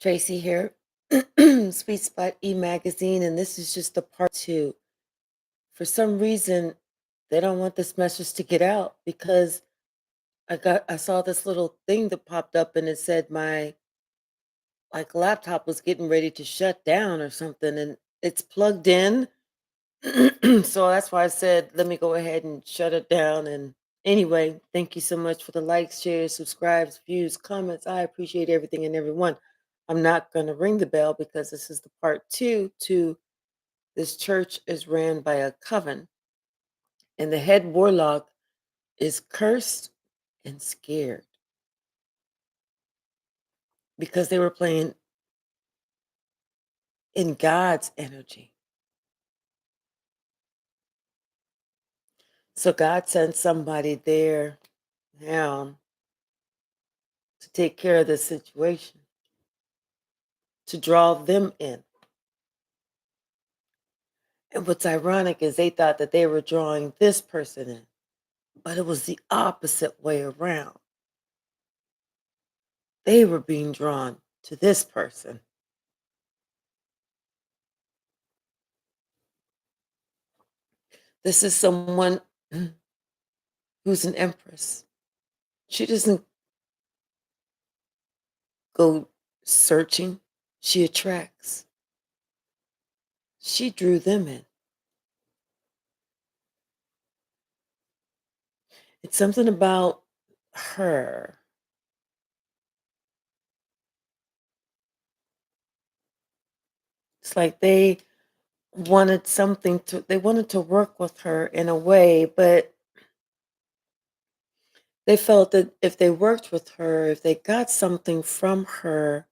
Tracy here, Sweet Spot e-magazine, and this is just the part two. For some reason, they don't want this message to get out because I saw this little thing that popped up and it said my laptop was getting ready to shut down or something, and it's plugged in. So that's why I said, let me go ahead and shut it down. And anyway, thank you so much for the likes, shares, subscribes, views, comments. I appreciate everything and everyone. I'm not going to ring the bell because this is the part two to this church is ran by a coven, and the head warlock is cursed and scared because they were playing in God's energy. So God sent somebody there now to take care of the situation, to draw them in. And what's ironic is they thought that they were drawing this person in, but it was the opposite way around. They were being drawn to this person. This is someone who's an empress. She doesn't go searching, she attracts. She drew them in. It's something about her. It's like they they wanted to work with her in a way, but they felt that if they worked with her, if they got something from her,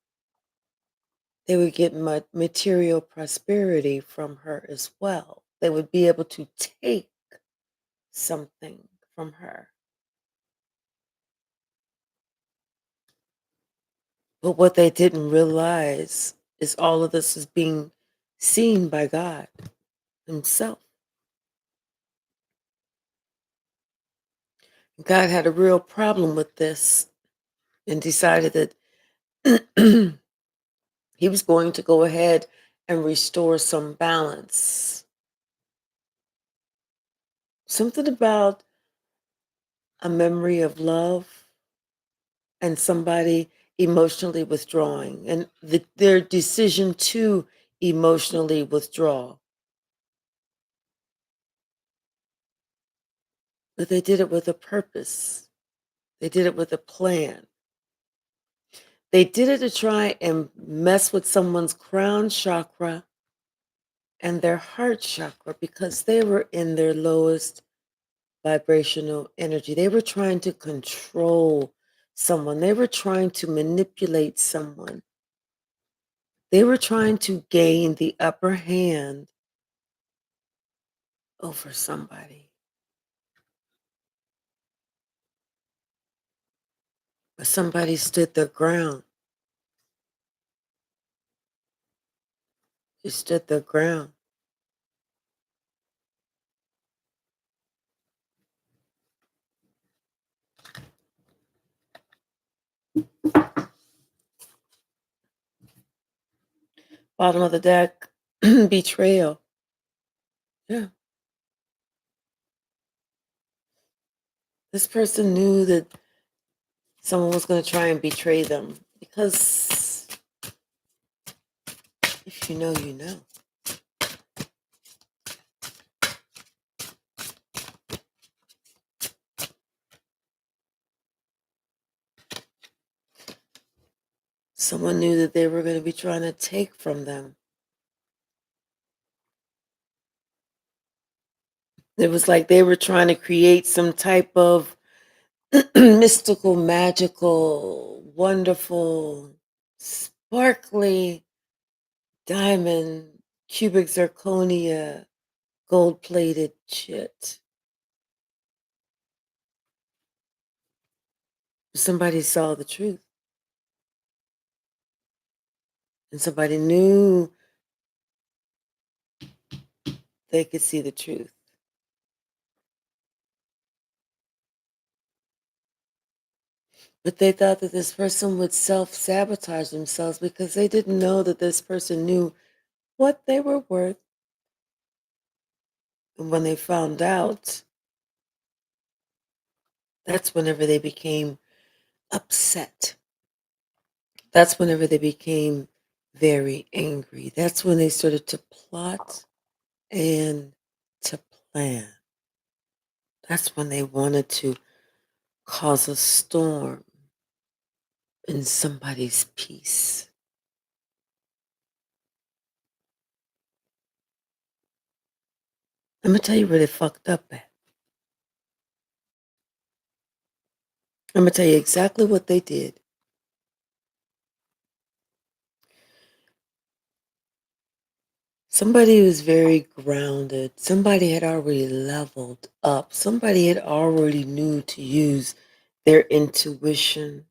they would get material prosperity from her as well. They would be able to take something from her. But what they didn't realize is all of this is being seen by God Himself. God had a real problem with this and decided that He was going to go ahead and restore some balance. Something about a memory of love and somebody emotionally withdrawing and their decision to emotionally withdraw. But they did it with a purpose. They did it with a plan. They did it to try and mess with someone's crown chakra and their heart chakra because they were in their lowest vibrational energy. They were trying to control someone. They were trying to manipulate someone. They were trying to gain the upper hand over somebody. But somebody stood their ground. They stood their ground. Bottom of the deck, betrayal. Yeah. This person knew that someone was going to try and betray them because if you know, you know. Someone knew that they were going to be trying to take from them. It was like they were trying to create some type of mystical, magical, wonderful, sparkly diamond, cubic zirconia, gold plated shit. Somebody saw the truth. And somebody knew they could see the truth. But they thought that this person would self-sabotage themselves because they didn't know that this person knew what they were worth. And when they found out, that's whenever they became upset. That's whenever they became very angry. That's when they started to plot and to plan. That's when they wanted to cause a storm in somebody's peace. I'm gonna tell you where they fucked up at. I'm gonna tell you exactly what they did. Somebody was very grounded. Somebody had already leveled up. Somebody had already knew to use their intuition.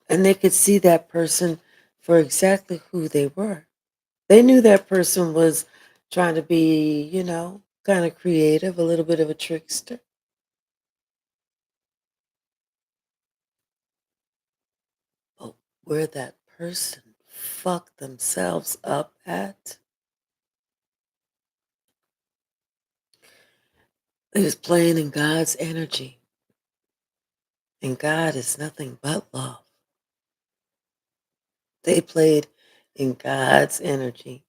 And they could see that person for exactly who they were. They knew that person was trying to be, kind of creative, a little bit of a trickster. But where that person fucked themselves up at, they was playing in God's energy. And God is nothing but love. They played in God's energy.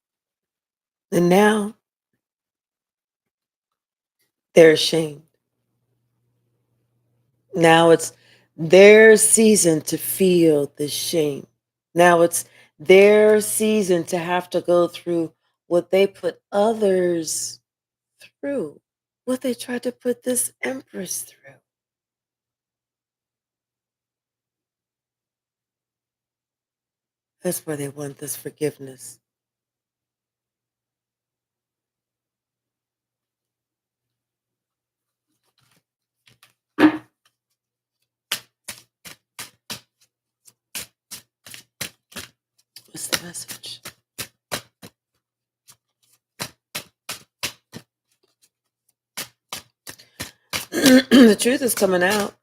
And now they're ashamed. Now it's their season to feel the shame. Now it's their season to have to go through what they put others through, what they tried to put this empress through. That's where they want this forgiveness. What's the message? The truth is coming out.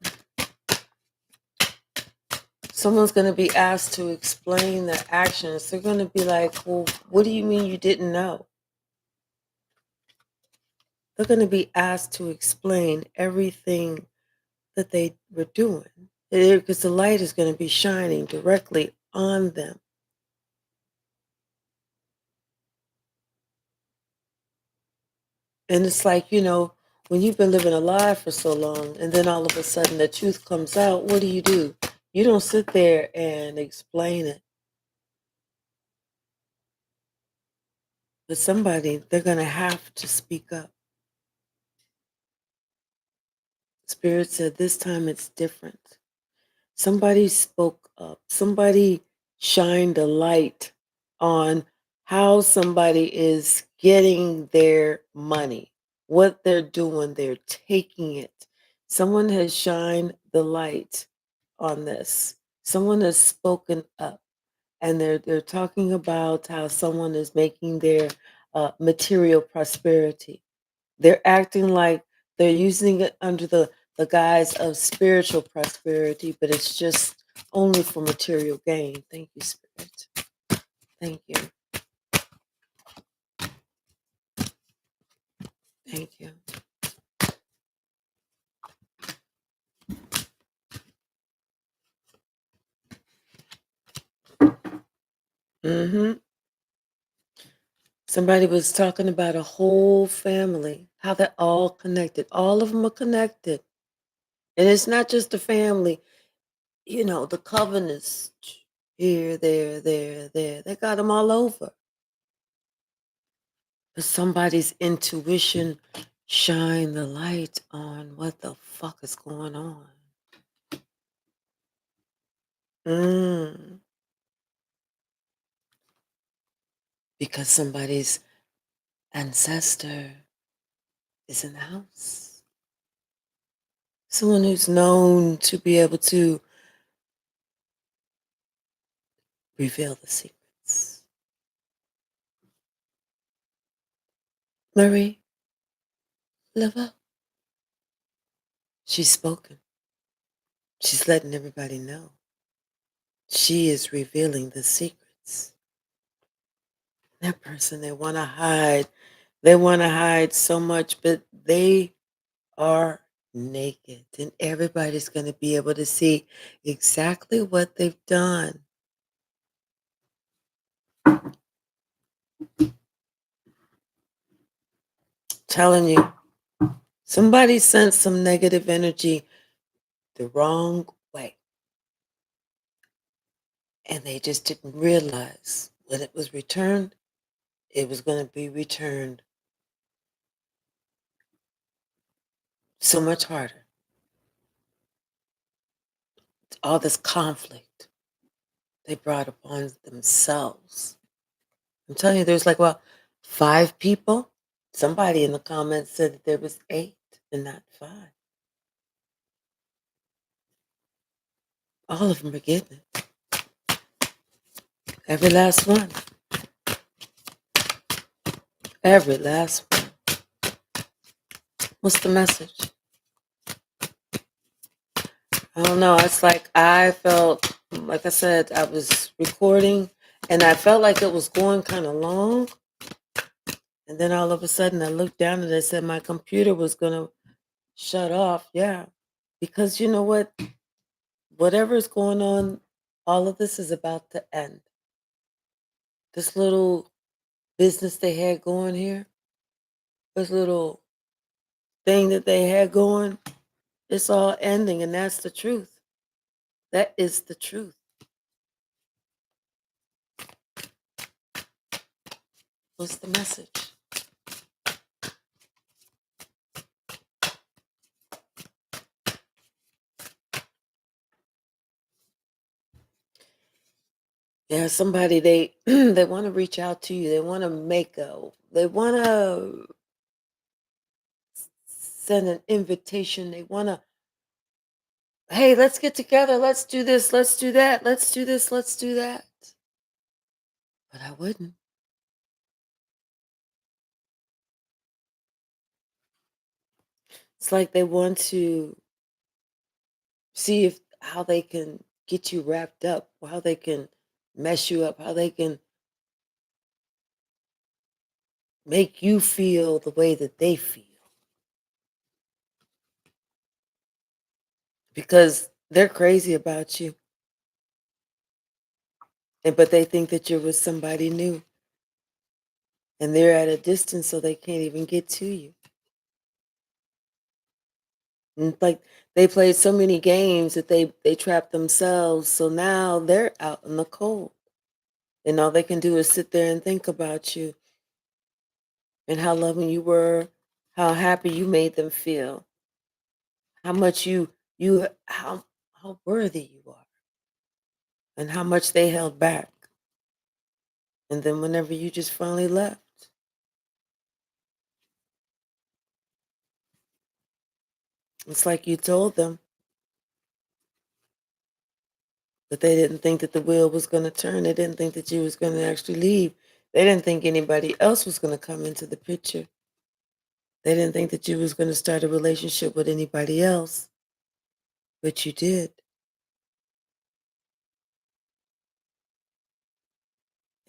Someone's going to be asked to explain their actions. They're going to be like, well, what do you mean you didn't know? They're going to be asked to explain everything that they were doing because the light is going to be shining directly on them. And it's like, when you've been living a lie for so long and then all of a sudden the truth comes out, what do? You don't sit there and explain it. But somebody, they're going to have to speak up. Spirit said this time it's different. Somebody spoke up. Somebody shined a light on how somebody is getting their money, what they're doing, they're taking it. Someone has shined the light on this. Someone has spoken up and they're talking about how someone is making their material prosperity. They're acting like they're using it under the guise of spiritual prosperity, but it's just only for material gain. Thank you, Spirit. Thank you. Thank you. hmm Somebody was talking about a whole family, how they're all connected. All of them are connected. And it's not just a family, the Coven is here, there, there, there. They got them all over. But somebody's intuition shine the light on what the fuck is going on. Mm, because somebody's ancestor is in the house. Someone who's known to be able to reveal the secrets. Marie, Live up. She's spoken. She's letting everybody know. She is revealing the secrets. That person, they want to hide so much, but they are naked. And everybody's going to be able to see exactly what they've done. Telling you, somebody sent some negative energy the wrong way. And they just didn't realize when it was returned, it was going to be returned so much harder. All this conflict they brought upon themselves. I'm telling you, there's like, well, 5 people. Somebody in the comments said that there was 8 and not 5. All of them are getting it. Every last one. Every last one. What's the message? I don't know. It's like I felt, like I said, I was recording and I felt like it was going kind of long. And then all of a sudden I looked down and I said my computer was going to shut off. Yeah. Because you know what? Whatever's going on, all of this is about to end. This little business they had going here, this little thing that they had going, it's all ending. And that's the truth. That is the truth. What's the message? Yeah, somebody they they want to reach out to you. They want to they want to send an invitation. They want to, hey, let's get together. Let's do this. Let's do that. Let's do this. Let's do that. But I wouldn't. It's like they want to see if how they can get you wrapped up, how they can mess you up, how they can make you feel the way that they feel. Because they're crazy about you. But they think that you're with somebody new. And they're at a distance so they can't even get to you. And it's like they played so many games that they trapped themselves. So now they're out in the cold. And all they can do is sit there and think about you and how loving you were, how happy you made them feel, how much you how worthy you are, and how much they held back. And then whenever you just finally left, it's like you told them, but they didn't think that the wheel was going to turn. They didn't think that you was going to actually leave. They didn't think anybody else was going to come into the picture. They didn't think that you was going to start a relationship with anybody else, but you did.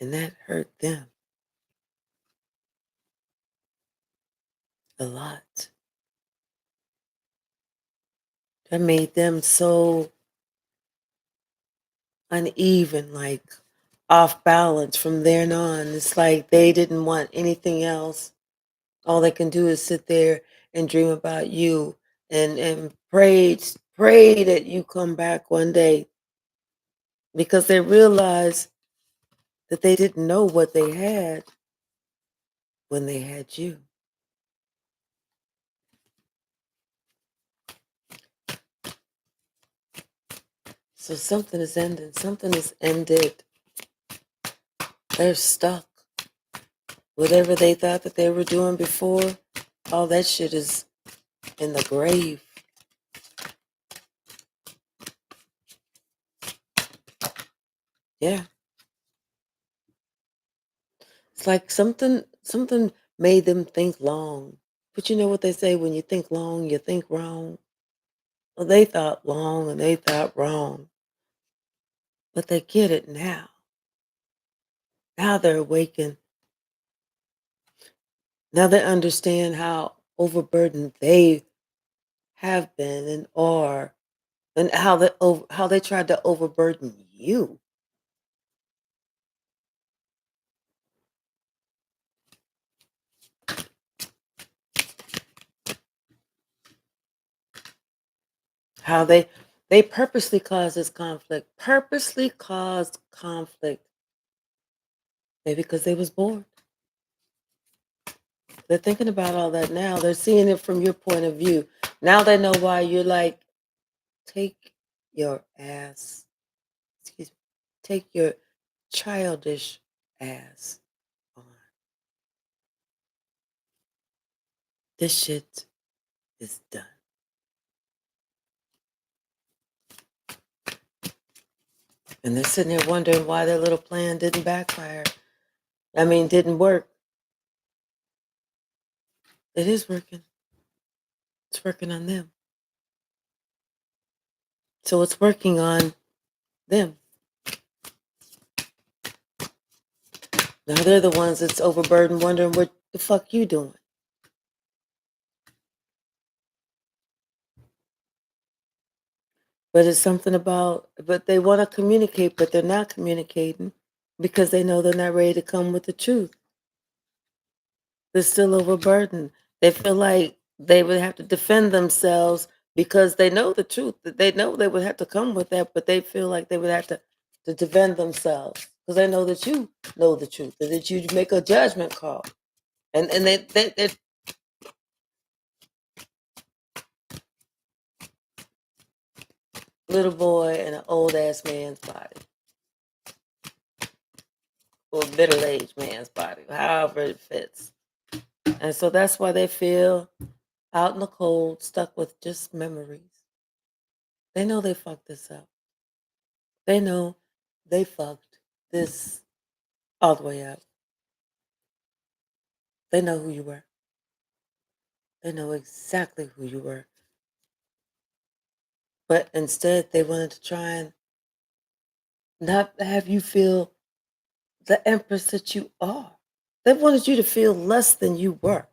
And that hurt them a lot. That made them so uneven, like off balance from then on. It's like they didn't want anything else. All they can do is sit there and dream about you and pray that you come back one day because they realized that they didn't know what they had when they had you. So something is ending. Something is ended. They're stuck. Whatever they thought that they were doing before, all that shit is in the grave. Yeah. It's like something made them think long. But you know what they say, when you think long, you think wrong? Well, they thought long and they thought wrong, but they get it now. Now they're awakened. Now they understand how overburdened they have been and are, and how they tried to overburden you. How they purposely caused this conflict. Purposely caused conflict. Maybe because they was bored. They're thinking about all that now. They're seeing it from your point of view. Now they know why you're like, take your ass, excuse me, take your childish ass on. This shit is done. And they're sitting there wondering why their little plan didn't backfire. I mean, didn't work. It is working. It's working on them. So it's working on them. Now they're the ones that's overburdened, wondering what the fuck you doing. But it's something about, but they want to communicate, but they're not communicating because they know they're not ready to come with the truth. They're still overburdened. They feel like they would have to defend themselves because they know the truth. They know they would have to come with that, but they feel like they would have to defend themselves because they know that you know the truth and that you make a judgment call. And they little boy in an old ass man's body or middle aged man's body, however it fits. And so that's why they feel out in the cold, stuck with just memories. They know they fucked this up. They know they fucked this all the way up. They know who you were. They know exactly who you were. But instead, they wanted to try and not have you feel the empress that you are. They wanted you to feel less than you were.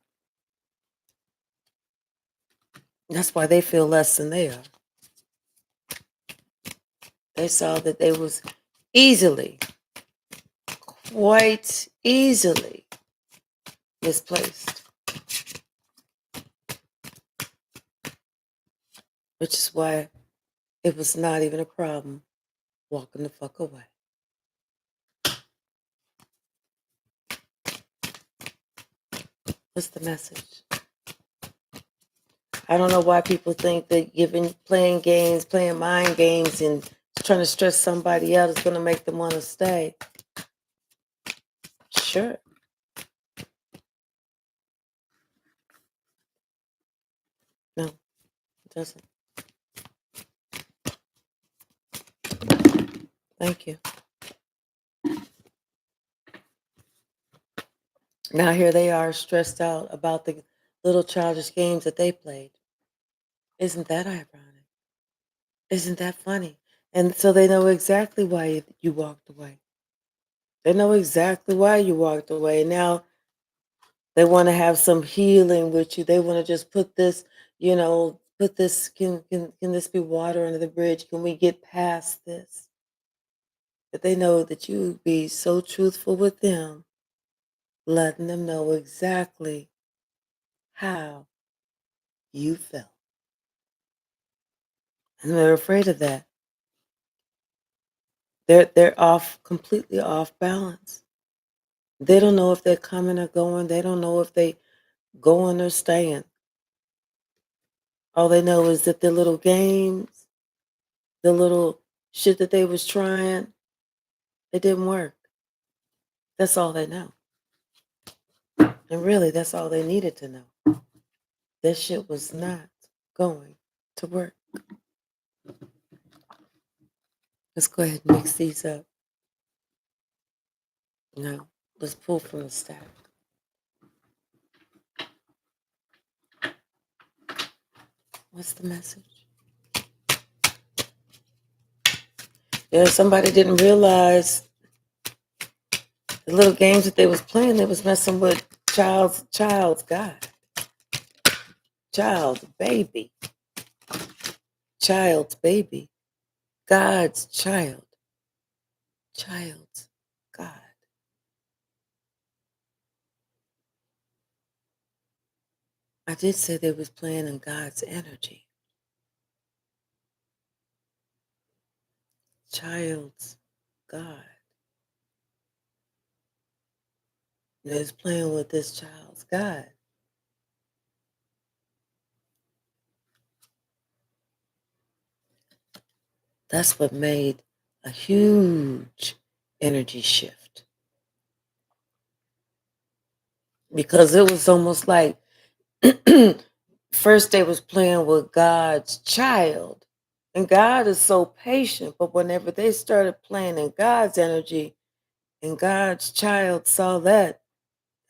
That's why they feel less than they are. They saw that they was easily, quite easily misplaced. Which is why it was not even a problem walking the fuck away. What's the message? I don't know why people think that playing games, playing mind games, and trying to stress somebody out is going to make them want to stay. Sure. No, it doesn't. Thank you. Now here they are stressed out about the little childish games that they played. Isn't that ironic? Isn't that funny? And so they know exactly why you walked away. They know exactly why you walked away. Now they want to have some healing with you. They want to just put this, put this, can this be water under the bridge? Can we get past this? But they know that you be so truthful with them, letting them know exactly how you felt. And they're afraid of that. They're completely off balance. They don't know if they're coming or going. They don't know if they going or staying. All they know is that the little games, the little shit that they was trying, it didn't work. That's all they know. And really, that's all they needed to know. That shit was not going to work. Let's go ahead and mix these up. Now, let's pull from the stack. What's the message? Yeah, somebody didn't realize the little games that they was playing, they was messing with child's God. Child's baby. Child's baby. God's child. Child's God. I did say they was playing in God's energy. Child's God. They was playing with this child's God. That's what made a huge energy shift. Because it was almost like first they was playing with God's child. And God is so patient, but whenever they started playing in God's energy and God's child saw that,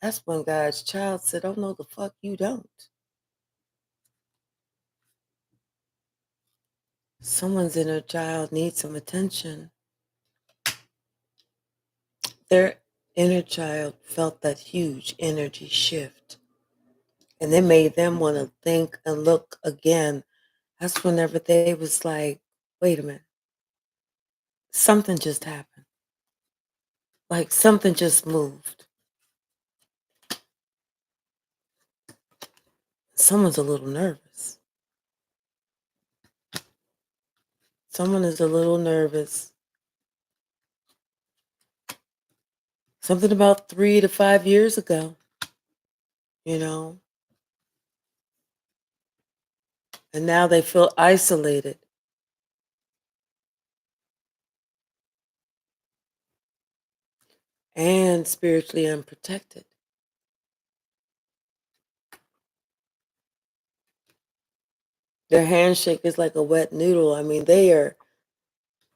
that's when God's child said, "Oh no, the fuck you don't." Someone's inner child needs some attention. Their inner child felt that huge energy shift. And it made them want to think and look again. That's whenever they was like, wait a minute, something just happened. Like something just moved. Someone's a little nervous. Someone is a little nervous. Something about 3 to 5 years ago, you know, and now they feel isolated. And spiritually unprotected. Their handshake is like a wet noodle. I mean, they are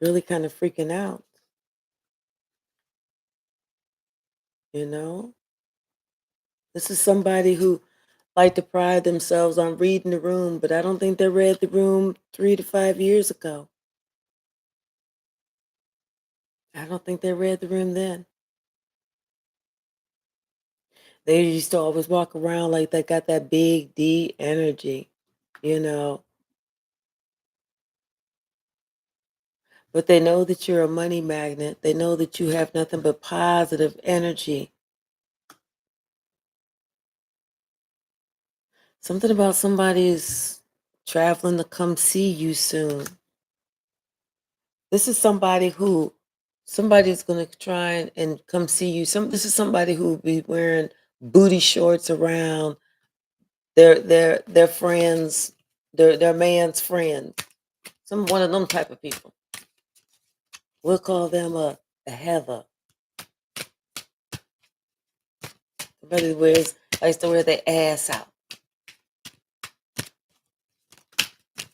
really kind of freaking out, you know? This is somebody who like to pride themselves on reading the room, but I don't think they read the room 3 to 5 years ago. I don't think they read the room then. They used to always walk around like they got that big D energy, you know. But they know that you're a money magnet. They know that you have nothing but positive energy. Something about somebody's traveling to come see you soon. This is somebody's going to try and come see you. This is somebody who will be wearing booty shorts around their friends, their man's friend. One of them type of people. We'll call them a Heather. Somebody likes to wear their ass out.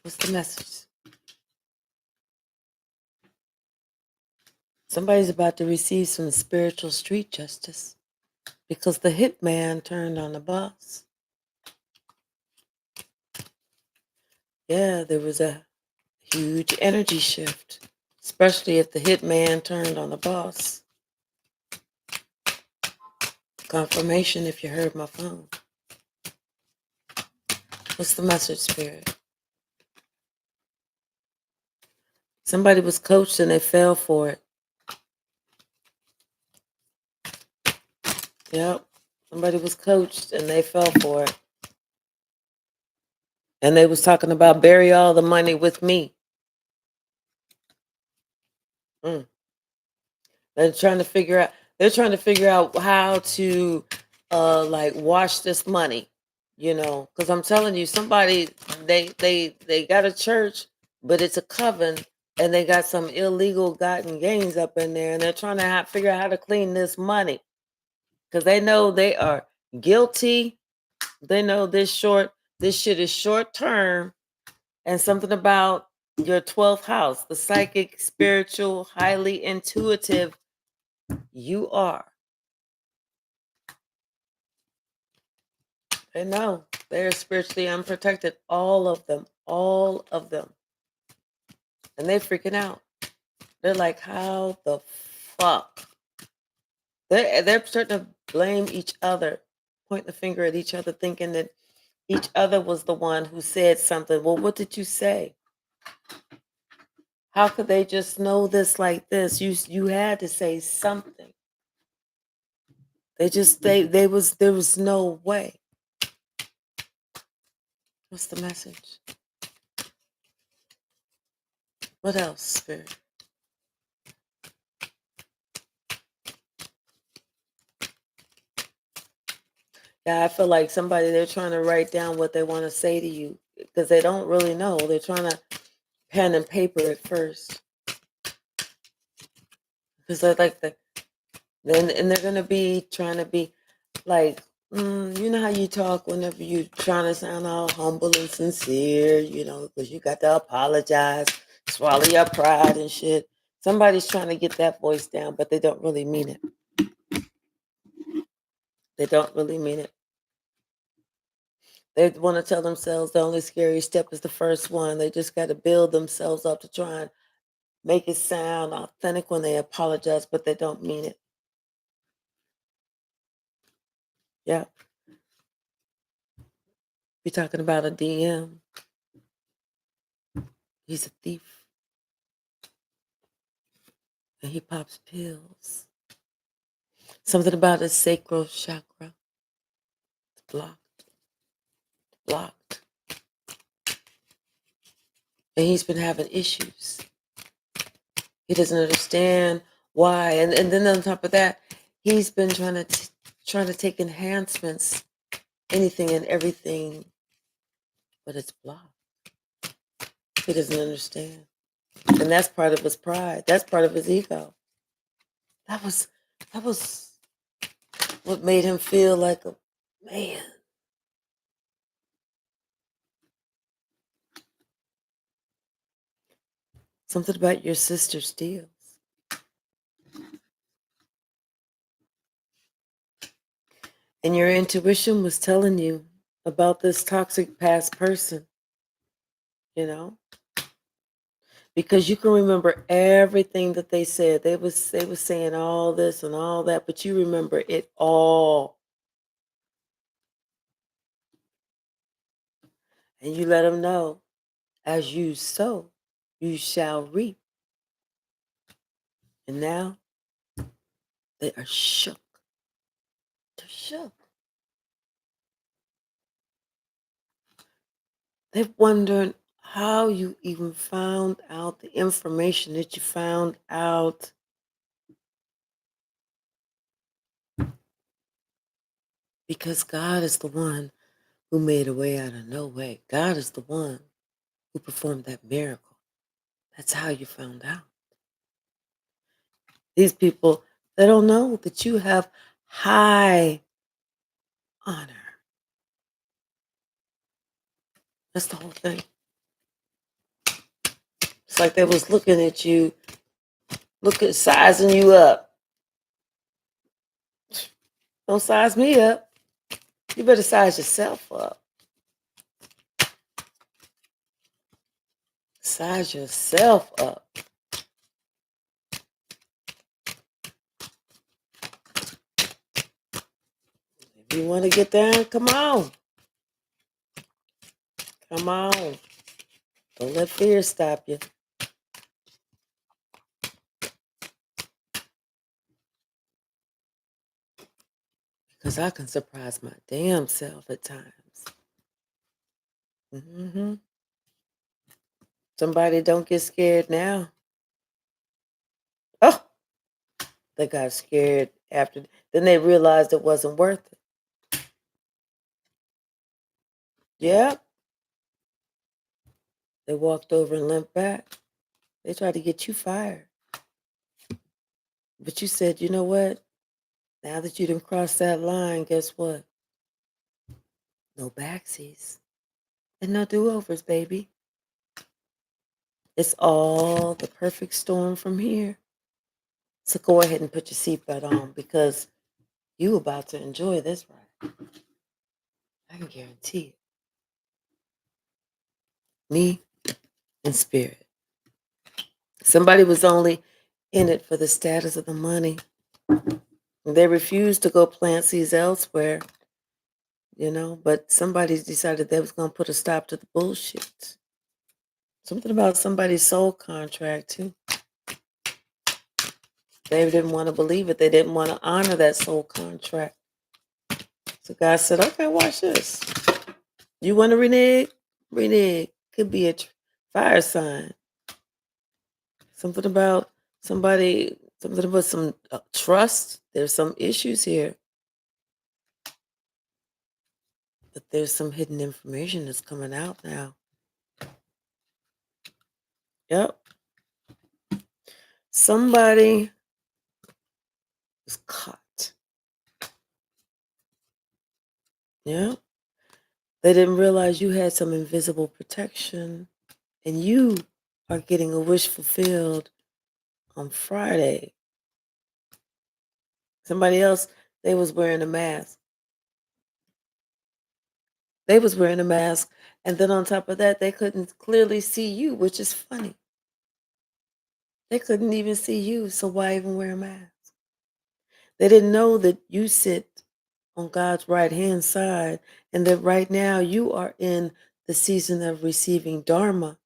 What's the message? Somebody's about to receive some spiritual street justice because the hitman turned on the boss. Yeah, there was a huge energy shift, especially if the hitman turned on the boss. Confirmation if you heard my phone. What's the message, Spirit? Somebody was coached and they fell for it. Yep. Somebody was coached and they fell for it. And they was talking about bury all the money with me. They're trying to figure out how to like wash this money, because I'm telling you, somebody they got a church, but it's a coven, and they got some illegal gotten gains up in there, and they're trying to figure out how to clean this money because they know they are guilty. They know this shit is short term, and something about your 12th house, the psychic, spiritual, highly intuitive you are. They know they're spiritually unprotected. All of them. all of them. And they're freaking out. They're like, how the fuck? They're starting to blame each other, point the finger at each other, thinking that each other was the one who said something. Well, what did you say? How could they just know this like this? You had to say something. There was no way. What's the message? What else, Spirit? Yeah, I feel like they're trying to write down what they want to say to you because they don't really know. They're trying to pen and paper it first. Because they're like and they're gonna be trying to be like, you know how you talk whenever you're trying to sound all humble and sincere, because you got to apologize, swallow your pride and shit. Somebody's trying to get that voice down, but they don't really mean it. They don't really mean it. They want to tell themselves the only scary step is the first one. They just got to build themselves up to try and make it sound authentic when they apologize, but they don't mean it. Yeah. You're talking about a DM. He's a thief. And he pops pills. Something about his sacral chakra. It's blocked. Blocked. And he's been having issues. He doesn't understand why. And then on top of that, he's been trying to take enhancements, anything and everything, but it's blocked. He doesn't understand. And that's part of his pride. That's part of his ego. That was what made him feel like a man. Something about your sister steals. And your intuition was telling you about this toxic past person, you know? Because you can remember everything that they said. They was saying all this and all that, but you remember it all. And you let them know, as you sow, you shall reap. And now they are shook. They're shook. They're wondering how you even found out the information that you found out. Because God is the one who made a way out of no way. God is the one who performed that miracle. That's how you found out. These people, they don't know that you have high honor. That's the whole thing. It's like they was looking at you, sizing you up. Don't size me up. You better size yourself up. Size yourself up. If you want to get down, come on. Come on. Don't let fear stop you. Because I can surprise my damn self at times. Somebody don't get scared now. Oh, they got scared after. Then they realized it wasn't worth it. Yep. They walked over and limped back. They tried to get you fired. But you said, you know what? Now that you done crossed that line, guess what? No backsies. And no do-overs, baby. It's all the perfect storm from here. So go ahead and put your seatbelt on because you about to enjoy this ride. I can guarantee it. Me and spirit. Somebody was only in it for the status of the money. They refused to go plant seeds elsewhere, but somebody decided they was going to put a stop to the bullshit. Something about somebody's soul contract, too. They didn't want to believe it. They didn't want to honor that soul contract. So God said, okay, watch this. You want to renege? Renege. Could be a fire sign. Something about something about some trust. There's some issues here. But there's some hidden information that's coming out now. Yep. Somebody was caught. Yeah. They didn't realize you had some invisible protection, and you are getting a wish fulfilled on Friday. Somebody else, they was wearing a mask. They was wearing a mask, and then on top of that, they couldn't clearly see you, which is funny. They couldn't even see you, so why even wear a mask? They didn't know that you sit on God's right hand side, and that right now you are in the season of receiving Dharma.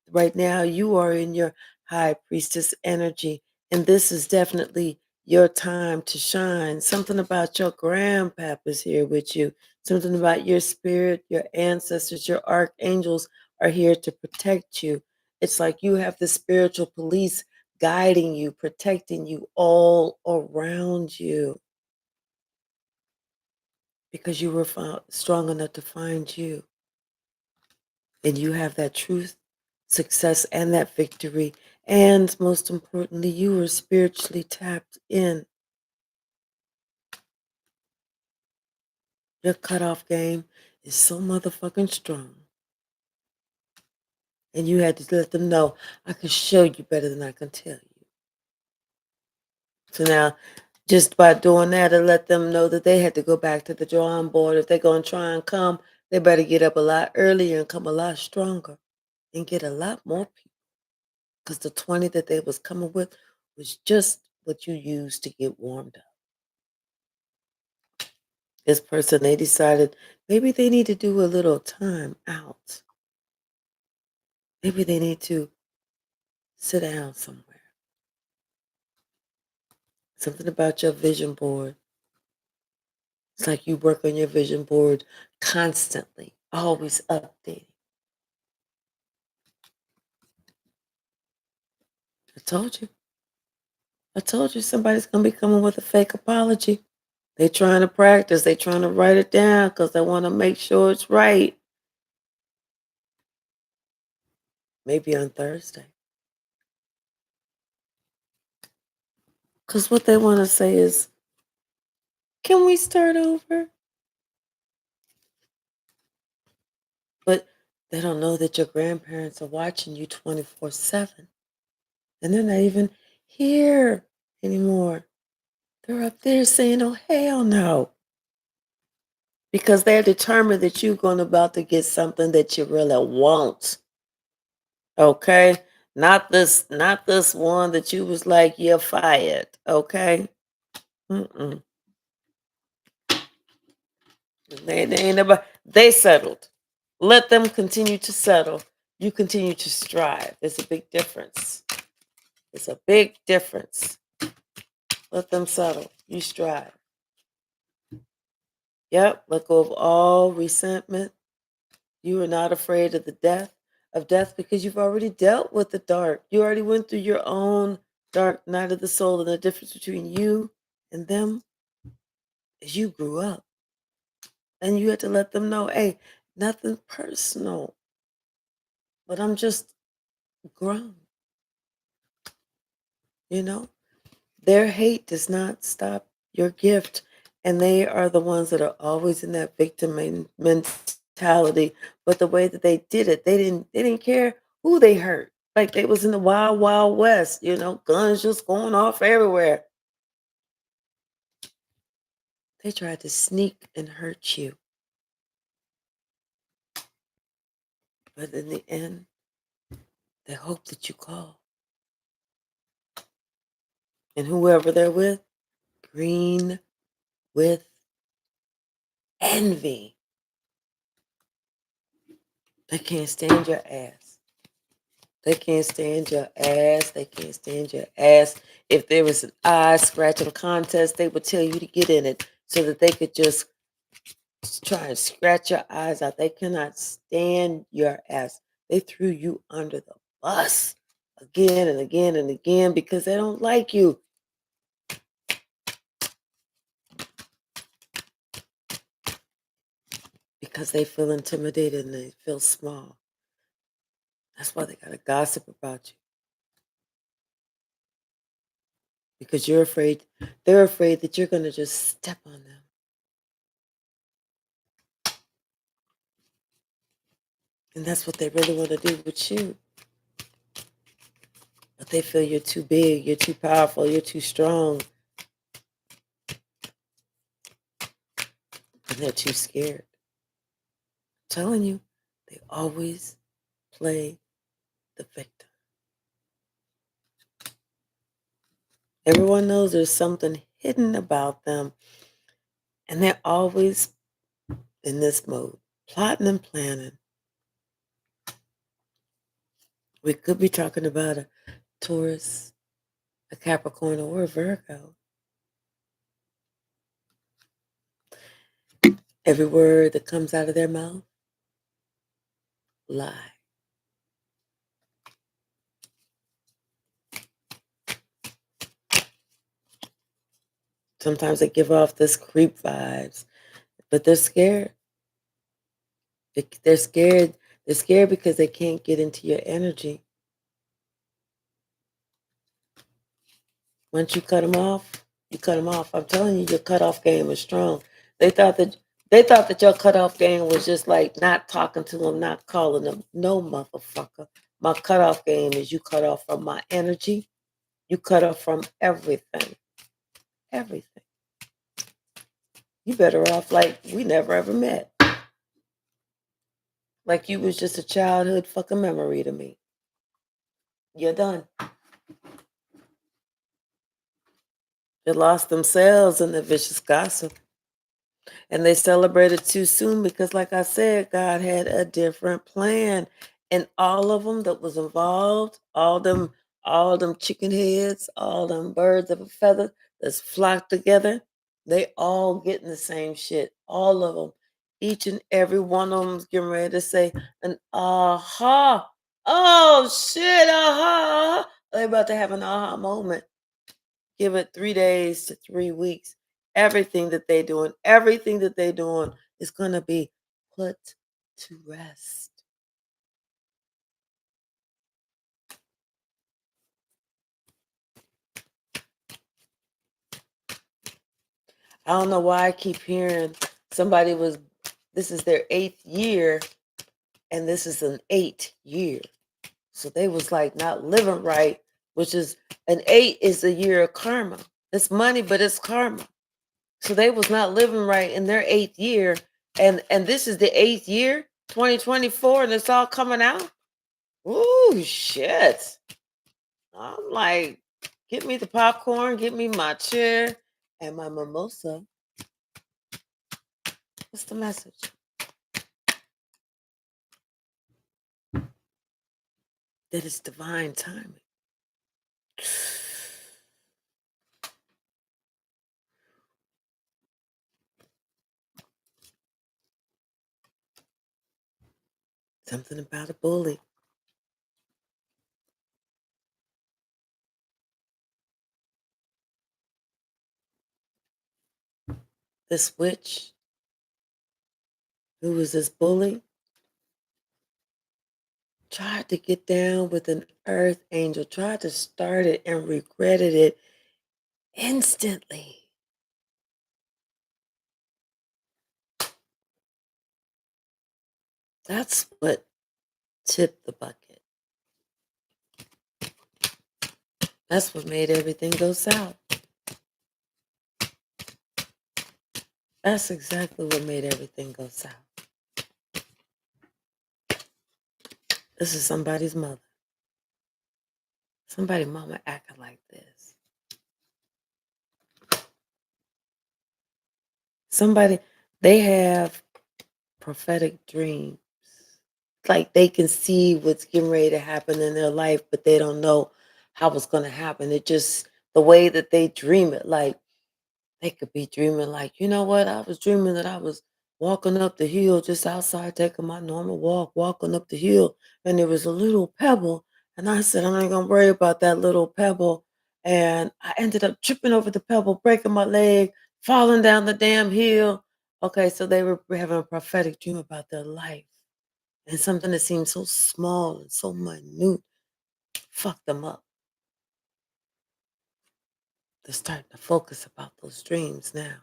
Right now, you are in your high priestess energy, and this is definitely your time to shine. Something about your grandpapa's here with you. Something about your spirit, your ancestors, your archangels are here to protect you. It's like you have the spiritual police guiding you, protecting you all around you because you were found strong enough to find you. And you have that truth, success, and that victory. And most importantly, you are spiritually tapped in. Your cutoff game is so motherfucking strong. And you had to let them know, I can show you better than I can tell you. So now, just by doing that, it let them know that they had to go back to the drawing board. If they're going to try and come, they better get up a lot earlier and come a lot stronger and get a lot more people. Because the 20 that they was coming with was just what you used to get warmed up. This person, they decided maybe they need to do a little time out. Maybe they need to sit down somewhere. Something about your vision board. It's like you work on your vision board constantly, always updating. I told you. I told you somebody's going to be coming with a fake apology. They trying to practice. They trying to write it down because they want to make sure it's right. Maybe on Thursday. Because what they want to say is, can we start over? But they don't know that your grandparents are watching you 24/7. And they're not even here anymore. They're up there saying, oh, hell no. Because they're determined that you're going about to get something that you really want. Okay? Not this one that you was like, you're fired. Okay? Mm-mm. They ain't about, they settled. Let them continue to settle. You continue to strive. There's a big difference. It's a big difference. Let them settle. You strive. Yep. Let go of all resentment. You are not afraid of the death because you've already dealt with the dark. You already went through your own dark night of the soul, and the difference between you and them is you grew up. And you had to let them know, hey, nothing personal, but I'm just grown. You know? Their hate does not stop your gift. And they are the ones that are always in that victim mentality. But the way that they did it, they didn't care who they hurt. Like they was in the wild, wild west, guns just going off everywhere. They tried to sneak and hurt you. But in the end, they hope that you call. And whoever they're with, green with envy. They can't stand your ass. They can't stand your ass. They can't stand your ass. If there was an eye scratching contest, they would tell you to get in it so that they could just try and scratch your eyes out. They cannot stand your ass. They threw you under the bus again and again and again because they don't like you. Because they feel intimidated and they feel small. That's why they got to gossip about you. Because you're afraid, they're afraid that you're going to just step on them. And that's what they really want to do with you. But they feel you're too big, you're too powerful, you're too strong. And they're too scared. I'm telling you, they always play the victim. Everyone knows there's something hidden about them. And they're always in this mode, plotting and planning. We could be talking about a Taurus, a Capricorn, or a Virgo. Every word that comes out of their mouth, lie. Sometimes they give off this creep vibes, but they're scared. They're scared. They're scared because they can't get into your energy. Once you cut them off, you cut them off. I'm telling you, your cutoff game is strong. They thought that your cutoff game was just like not talking to them, not calling them. No, motherfucker. My cutoff game is you cut off from my energy. You cut off from everything. Everything. You better off like we never ever met. Like you was just a childhood fucking memory to me. You're done. They lost themselves in the vicious gossip. And they celebrated too soon because, like I said, God had a different plan. And all of them that was involved, all them chicken heads, all them birds of a feather that's flocked together, they all getting the same shit. All of them. Each and every one of them's getting ready to say an aha. Oh shit, aha. They about to have an aha moment. Give it 3 days to 3 weeks. Everything that they're doing is going to be put to rest. I don't know why I keep hearing this is their 8th year, and this is an 8 year. So they was like not living right, which is an 8 is a year of karma. It's money, but it's karma. So they was not living right in their 8th year, and this is the 8th year, 2024, and it's all coming out. Ooh, shit. I'm like, get me the popcorn, get me my chair and my mimosa. What's the message? That it's divine timing. Something about a bully. This witch who was this bully tried to get down with an earth angel, tried to start it and regretted it instantly. That's what tipped the bucket. That's what made everything go south. That's exactly what made everything go south. This is somebody's mother. Somebody mama acting like this. Somebody, they have prophetic dreams. Like they can see what's getting ready to happen in their life, but they don't know how it's going to happen. It just the way that they dream it. Like they could be dreaming, like, you know what? I was dreaming that I was walking up the hill just outside, taking my normal walk, walking up the hill, and there was a little pebble. And I said, I'm not going to worry about that little pebble. And I ended up tripping over the pebble, breaking my leg, falling down the damn hill. Okay, so they were having a prophetic dream about their life. And something that seemed so small and so minute fucked them up. They're starting to focus about those dreams now.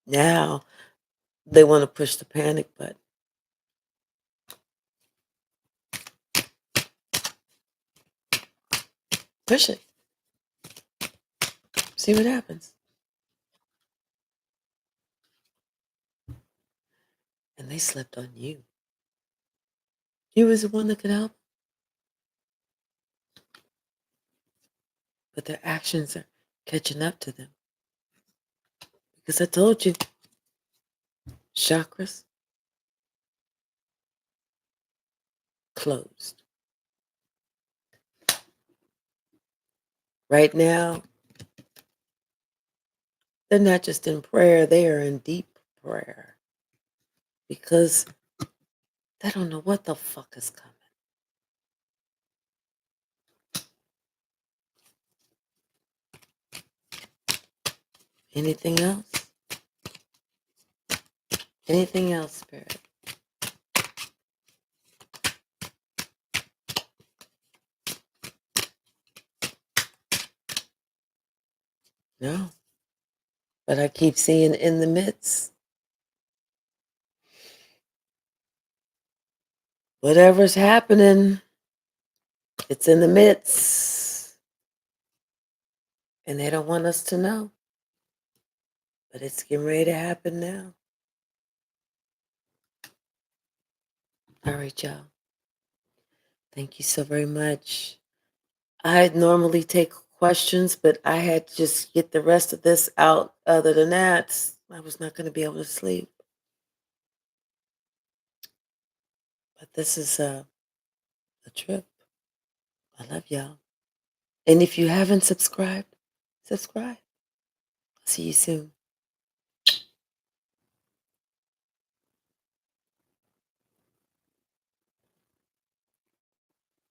Now they want to push the panic button. Push it. See what happens. And they slept on you. You was the one that could help. But their actions are catching up to them. Because I told you, chakras closed. Right now, they're not just in prayer, they are in deep prayer. Because they don't know what the fuck is coming. Anything else? Anything else, Spirit? No. But I keep seeing in the midst. Whatever's happening, it's in the midst. And they don't want us to know. But it's getting ready to happen now. All right, y'all. Thank you so very much. I normally take questions, but I had to just get the rest of this out. Other than that, I was not going to be able to sleep. But this is a trip. I love y'all. And if you haven't subscribed, subscribe. See you soon.